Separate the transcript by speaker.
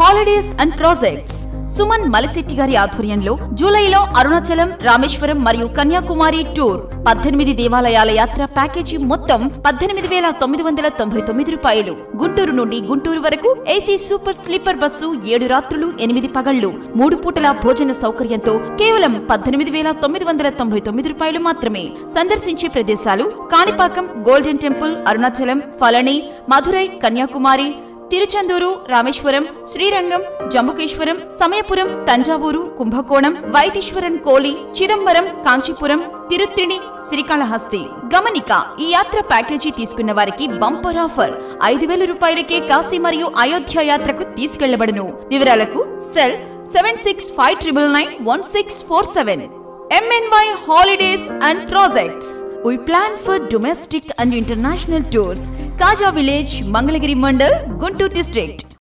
Speaker 1: Holidays and projects Suman Malisetti గారి ఆధ్వర్యంలో జూలైలో అరుణాచలం, రామేశ్వరం మరియు కన్యాకుమారి టూర్ 18 దేవాలయాల యాత్ర ప్యాకేజీ మొత్తం 18,999 రూపాయలు. గుంటూరు నుండి గుంటూరు వరకు ఏసీ సూపర్ స్లీపర్ బస్సు 7 రాత్రులు 8 పగళ్లు 3 పూటల భోజన సౌకర్యంతో కేవలం 18,999 రూపాయలు మాత్రమే. సందర్శించే ప్రదేశాలు కాణిపాకం, గోల్డెన్ టెంపుల్, అరుణాచలం, ఫళని, మధురై, కన్యాకుమారి, తిరుచందూరు, రామేశ్వరం, శ్రీరంగం, జంబుకేశ్వరం, సమయపురం, తంజావూరు, కుంభకోణం, వైతీశ్వరన్ కోలి, చిదంబరం, కాంచీపురం, తిరుత్తిణి, శ్రీకాళహస్తి. గమనిక: ఈ యాత్ర ప్యాకేజీ తీసుకున్న వారికి బంపర్ ఆఫర్ 5,000 రూపాయలకే కాశీ మరియు అయోధ్య యాత్రకు తీసుకెళ్లబడును. వివరాలకు cell 7659991647. MNY Holidays and Projects. We plan for domestic and international tours. Kaja Village, Mangalagiri Mandal, Guntur District.